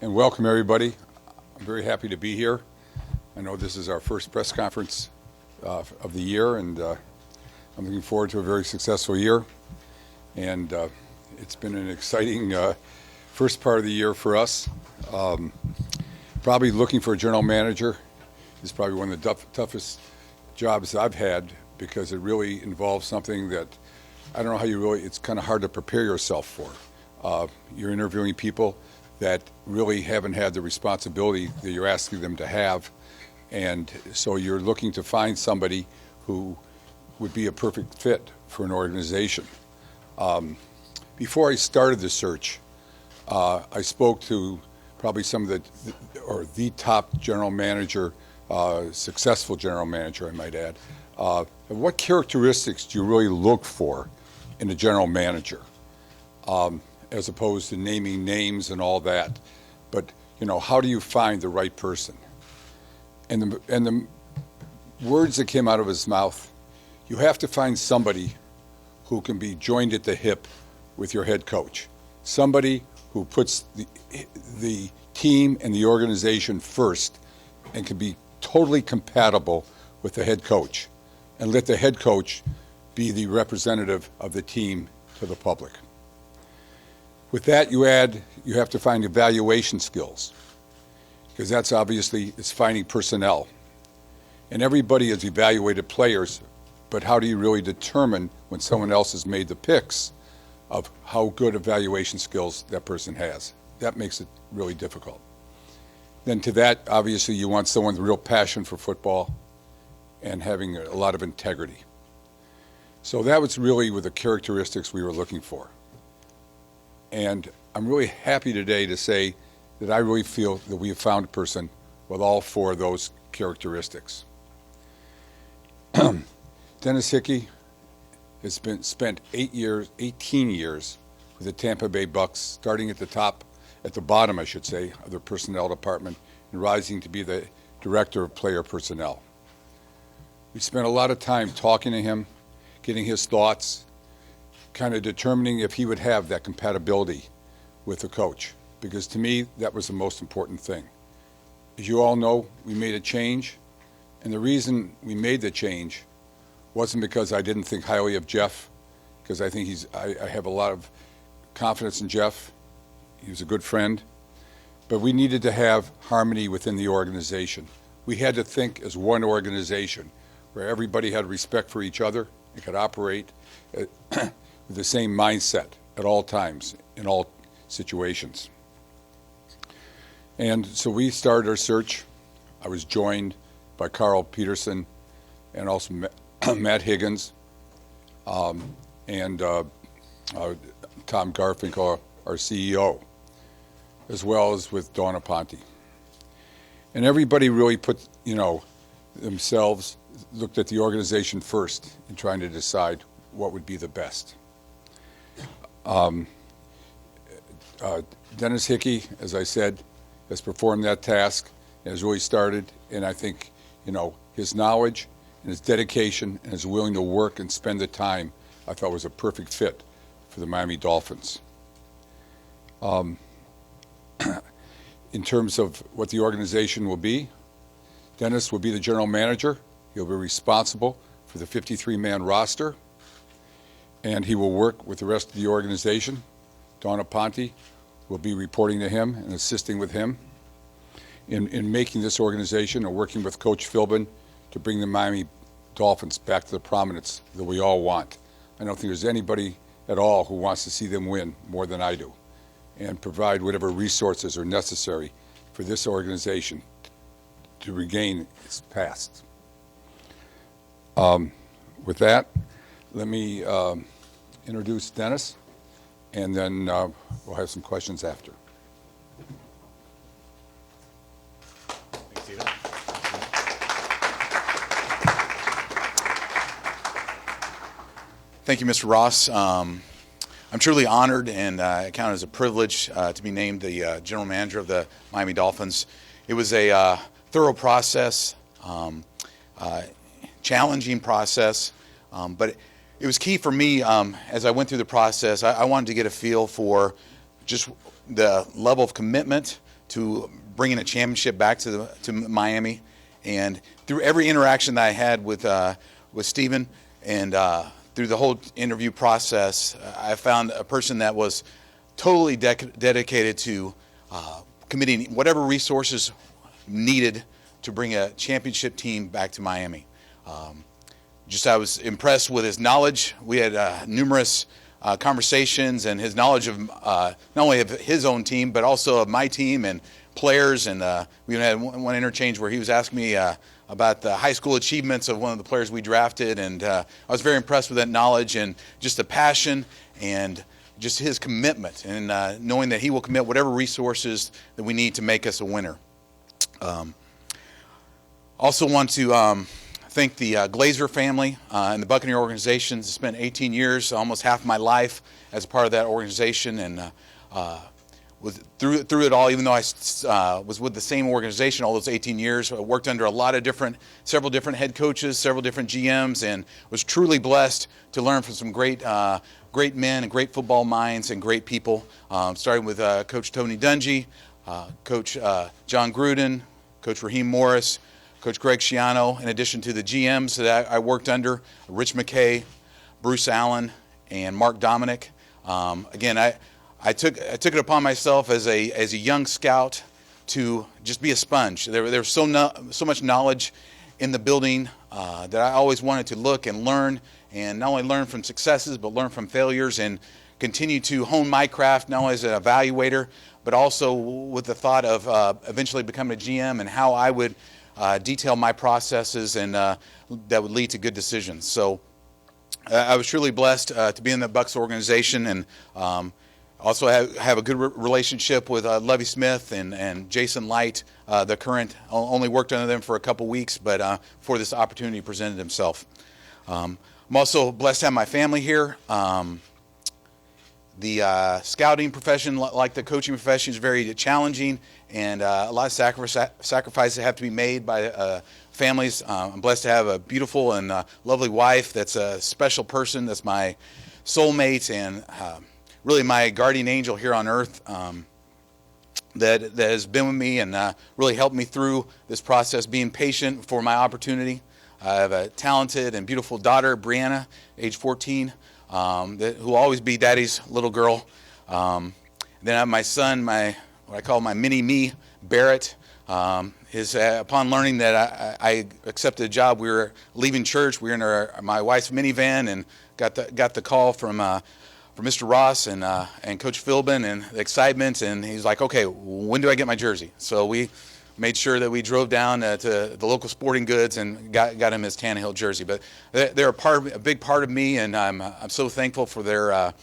and welcome everybody. I'm very happy to be here. I know this is our first press conference of the year, and I'm looking forward to a very successful year. And it's been an exciting first part of the year for us. Probably looking for a general manager is probably one of the toughest jobs I've had, because it really involves something that I don't know how it's kind of hard to prepare yourself for. You're interviewing people that really haven't had the responsibility that you're asking them to have, and so you're looking to find somebody who would be a perfect fit for an organization. Before I started the search, I spoke to probably some of the top general manager, successful general manager, I might add. What characteristics do you really look for in a general manager, as opposed to naming names and all that? But how do you find the right person? And the words that came out of his mouth, you have to find somebody who can be joined at the hip with your head coach, somebody who puts the team and the organization first and can be totally compatible with the head coach, and let the head coach be the representative of the team to the public. With that, you have to find evaluation skills, because that's obviously, it's finding personnel. And everybody has evaluated players, but how do you really determine when someone else has made the picks of how good evaluation skills that person has? That makes it really difficult. Then to that, obviously, you want someone with real passion for football and having a lot of integrity. So that was really with the characteristics we were looking for. And I'm really happy today to say that I really feel that we have found a person with all four of those characteristics. Dennis Hickey has spent 18 years with the Tampa Bay Bucks, starting at the bottom, I should say, of the personnel department, and rising to be the director of player personnel. We spent a lot of time talking to him, getting his thoughts, kind of determining if he would have that compatibility with the coach, because to me, that was the most important thing. As you all know, we made a change, and the reason we made the change wasn't because I didn't think highly of Jeff, because I think I have a lot of confidence in Jeff. He was a good friend, but we needed to have harmony within the organization. We had to think as one organization, where everybody had respect for each other and could operate with the same mindset at all times, in all situations. And so we started our search. I was joined by Carl Peterson and also Matt Higgins, and Tom Garfinkel, our CEO, as well as with Don Aponte. And everybody really put, themselves, looked at the organization first in trying to decide what would be the best. Dennis Hickey, as I said, has performed that task and has really started, and I think, his knowledge and his dedication and his willing to work and spend the time, I thought was a perfect fit for the Miami Dolphins. In terms of what the organization will be, Dennis will be the general manager. He'll be responsible for the 53-man roster, and he will work with the rest of the organization. Don Aponte will be reporting to him and assisting with him in making this organization and working with Coach Philbin to bring the Miami Dolphins back to the prominence that we all want. I don't think there's anybody at all who wants to see them win more than I do, and provide whatever resources are necessary for this organization to regain its past. With that, let me introduce Dennis, and then we'll have some questions after. Thanks, Stephen. Thank you, Mr. Ross. I'm truly honored, and I count it as a privilege to be named the general manager of the Miami Dolphins. It was a thorough process, challenging process, but it was key for me as I went through the process. I wanted to get a feel for just the level of commitment to bringing a championship back to Miami. And through every interaction that I had with Stephen and through the whole interview process, I found a person that was totally dedicated to committing whatever resources needed to bring a championship team back to Miami. I was impressed with his knowledge. We had numerous conversations, and his knowledge of not only of his own team, but also of my team and players. And we had one interchange where he was asking me about the high school achievements of one of the players we drafted, and I was very impressed with that knowledge and just the passion and just his commitment, and knowing that he will commit whatever resources that we need to make us a winner. Also want to thank the Glazer family and the Buccaneer organization. I spent 18 years, almost half my life, as a part of that organization, and through it all, even though I was with the same organization all those 18 years, I worked under several different head coaches, several different GMs, and was truly blessed to learn from some great men and great football minds and great people, starting with Coach Tony Dungy, Coach John Gruden, Coach Raheem Morris, Coach Greg Schiano, in addition to the GMs that I worked under, Rich McKay, Bruce Allen, and Mark Dominic. Again, I took it upon myself as a young scout to just be a sponge. There was so much knowledge in the building that I always wanted to look and learn, and not only learn from successes, but learn from failures, and continue to hone my craft, not only as an evaluator, but also with the thought of eventually becoming a GM and how I would detail my processes and that would lead to good decisions. So I was truly blessed to be in the Bucs organization, and also have a good relationship with Lovie Smith and Jason Light, the current. Only worked under them for a couple weeks, but before this opportunity presented himself. I'm also blessed to have my family here. The scouting profession, like the coaching profession, is very challenging, and a lot of sacrifices have to be made by families. I'm blessed to have a beautiful and lovely wife that's a special person, that's my soulmate, and really my guardian angel here on earth, that has been with me and really helped me through this process, being patient for my opportunity. I have a talented and beautiful daughter, Brianna, age 14, who will always be daddy's little girl. Then I have my son, what I call my mini-me, Barrett. Upon learning that I accepted a job, we were leaving church. We were in my wife's minivan and got the call from Mr. Ross and Coach Philbin, and the excitement, and he's like, okay, when do I get my jersey? So we made sure that we drove down to the local sporting goods and got him his Tannehill jersey. But they're a big part of me, and I'm so thankful for their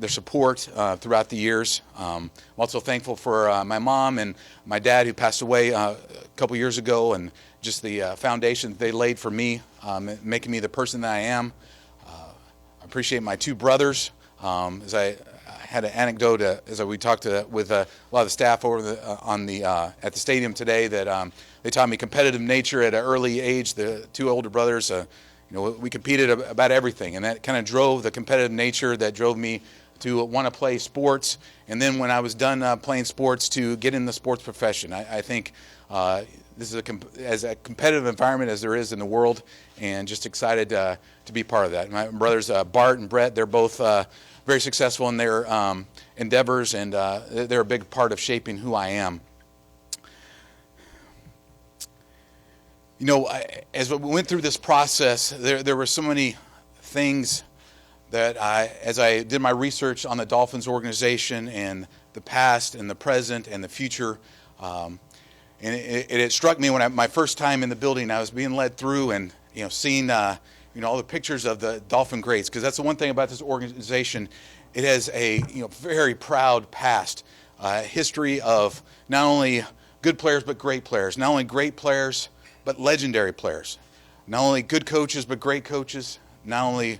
support throughout the years. I'm also thankful for my mom and my dad, who passed away a couple years ago, and just the foundation that they laid for me, making me the person that I am. I appreciate my two brothers. As I had an anecdote as we talked with a lot of the staff over at the stadium today, that they taught me competitive nature at an early age. The two older brothers, we competed about everything, and that kind of drove the competitive nature that drove me to want to play sports. And then when I was done playing sports, to get in the sports profession. I think this is as a competitive environment as there is in the world, and just excited to be part of that. My brothers Bart and Brett, they're both very successful in their endeavors, and they're a big part of shaping who I am. As we went through this process, there were so many things that as I did my research on the Dolphins organization and the past and the present and the future, and it struck me when my first time in the building, I was being led through and seeing all the pictures of the Dolphin greats, because that's the one thing about this organization. It has a very proud past, history of not only good players but great players, not only great players but legendary players, not only good coaches but great coaches, not only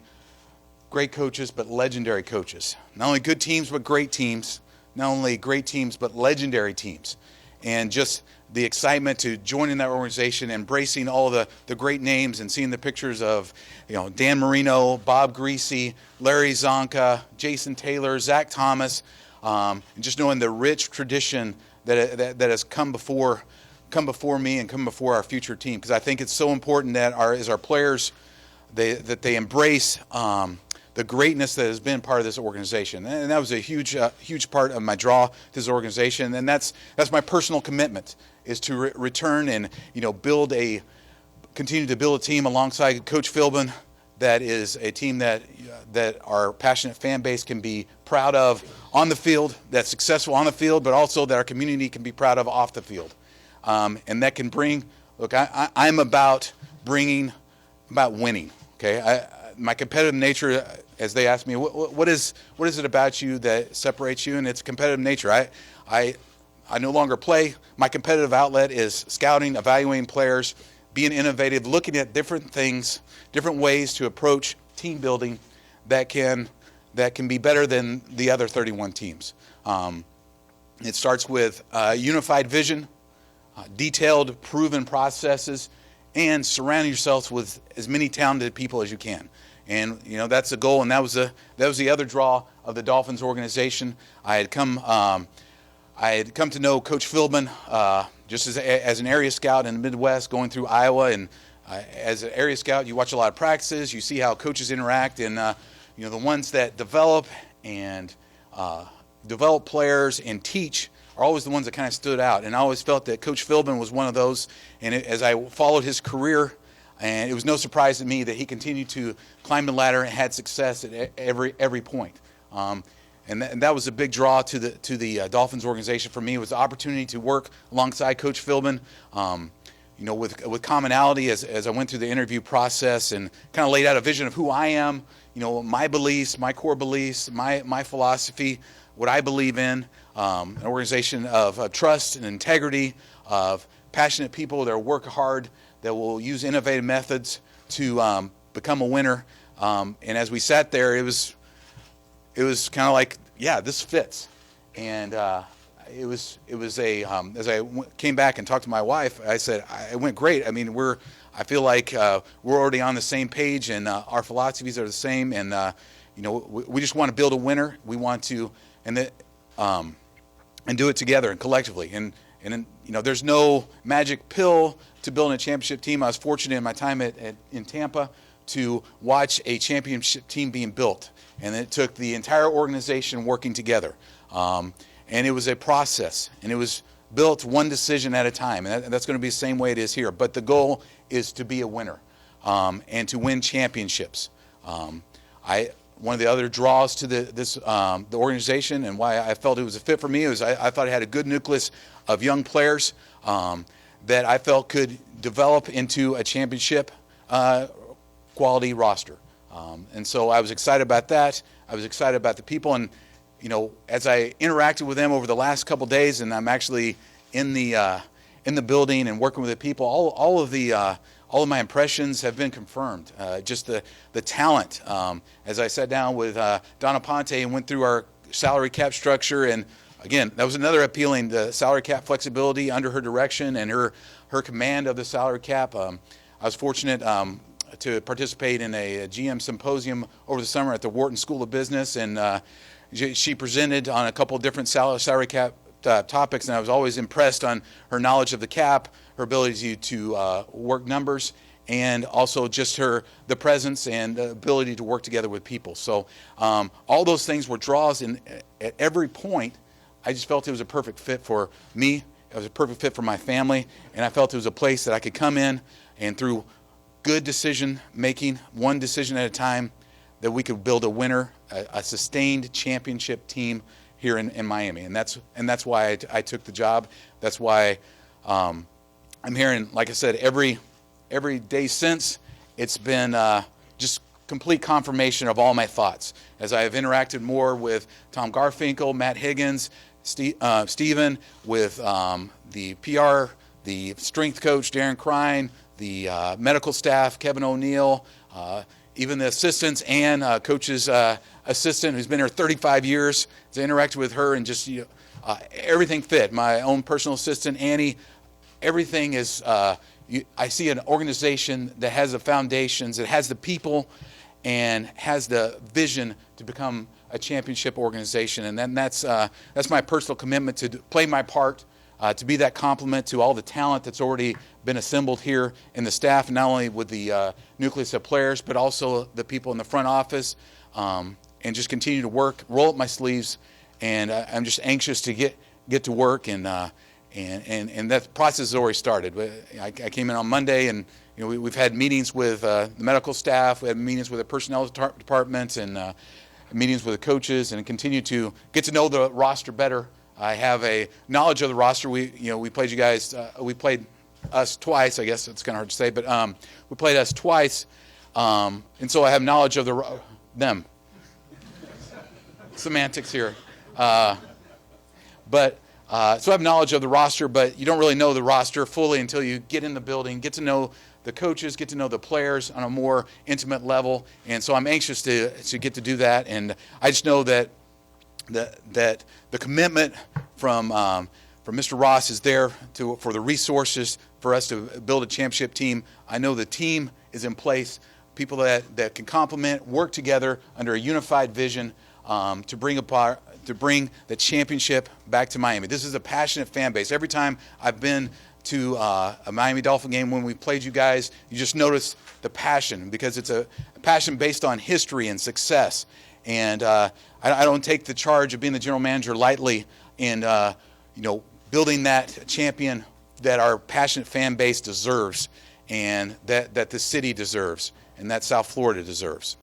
great coaches but legendary coaches, not only good teams but great teams, not only great teams but legendary teams. And just the excitement to joining that organization, embracing all the great names, and seeing the pictures of Dan Marino, Bob Greasy, Larry Zonka, Jason Taylor, Zach Thomas, and just knowing the rich tradition that has come before me and come before our future team. Because I think it's so important that our players that they embrace the greatness that has been part of this organization, and that was a huge part of my draw to this organization, and that's my personal commitment, is to return and continue to build a team alongside Coach Philbin that is a team that our passionate fan base can be proud of on the field, that's successful on the field, but also that our community can be proud of off the field, and that can bring. Look, I'm about winning. Okay, my competitive nature, as they ask me, what is it about you that separates you? And it's competitive nature. I no longer play. My competitive outlet is scouting, evaluating players, being innovative, looking at different things, different ways to approach team building that can be better than the other 31 teams. It starts with unified vision, detailed, proven processes, and surround yourselves with as many talented people as you can. And that's the goal, and that was the other draw of the Dolphins organization. I had come to know Coach Philbin just as an area scout in the Midwest, going through Iowa, and as an area scout, you watch a lot of practices, you see how coaches interact, and the ones that develop players and teach are always the ones that kind of stood out. And I always felt that Coach Philbin was one of those. And as I followed his career, and it was no surprise to me that he continued to climb the ladder and had success at every point. And that was a big draw to the Dolphins organization for me, was the opportunity to work alongside Coach Philbin, with commonality as I went through the interview process and kind of laid out a vision of who I am, my beliefs, my core beliefs, my philosophy, what I believe in, an organization of trust and integrity, of passionate people that work hard, that will use innovative methods to become a winner. And as we sat there, it was kind of like, yeah, this fits. And it was as I came back and talked to my wife, I said, it went great. I mean, I feel like we're already on the same page, and our philosophies are the same. And we just want to build a winner. We want to and do it together and collectively. And there's no magic pill to building a championship team. I was fortunate in my time in Tampa to watch a championship team being built, and it took the entire organization working together. And it was a process, and it was built one decision at a time, and that's going to be the same way it is here. But the goal is to be a winner and to win championships. One of the other draws to the organization, and why I felt it was a fit for me, was I thought it had a good nucleus of young players that I felt could develop into a championship quality roster. And so I was excited about that. I was excited about the people, and as I interacted with them over the last couple days, and I'm actually in the building and working with the people, all of my impressions have been confirmed. Just the talent. As I sat down with Donna Ponte and went through our salary cap structure, and again, that was another appealing, the salary cap flexibility under her direction and her command of the salary cap. I was fortunate to participate in a GM symposium over the summer at the Wharton School of Business, and she presented on a couple of different salary cap topics, and I was always impressed on her knowledge of the cap, her ability to work numbers, and also just the presence and the ability to work together with people. So all those things were draws, and at every point, I just felt it was a perfect fit for me. It was a perfect fit for my family, and I felt it was a place that I could come in and through good decision making, one decision at a time, that we could build a winner, a sustained championship team here in Miami. And that's why I took the job. That's why I'm here. And like I said, every day since, it's been just complete confirmation of all my thoughts. As I have interacted more with Tom Garfinkel, Matt Higgins, Steven, with the PR, the strength coach, Darren Crine, the medical staff, Kevin O'Neill, even the assistants, and coach's assistant who's been here 35 years, to interact with her, and just everything fit. My own personal assistant, Annie, everything is, I see an organization that has the foundations, that has the people, and has the vision to become a championship organization. And then that's my personal commitment to play my part, to be that complement to all the talent that's already been assembled here in the staff, not only with the nucleus of players, but also the people in the front office, and just continue to work, roll up my sleeves, and I'm just anxious to get to work, and that process has already started. I came in on Monday, and we've had meetings with the medical staff, we had meetings with the personnel department, and meetings with the coaches, and continue to get to know the roster better. I have a knowledge of the roster. We played you guys. We played us twice. I guess it's kind of hard to say, but we played us twice, and so I have knowledge of them. Semantics here, so I have knowledge of the roster, but you don't really know the roster fully until you get in the building, get to know the coaches, get to know the players on a more intimate level, and so I'm anxious to get to do that. And I just know that the commitment from Mr. Ross is there for the resources for us to build a championship team. I know the team is in place, people that can complement, work together under a unified vision to bring the championship back to Miami. This is a passionate fan base. Every time I've been to a Miami Dolphin game when we played you guys, you just notice the passion, because it's a passion based on history and success. And I don't take the charge of being the general manager lightly, and building that champion that our passionate fan base deserves, and that the city deserves, and that South Florida deserves.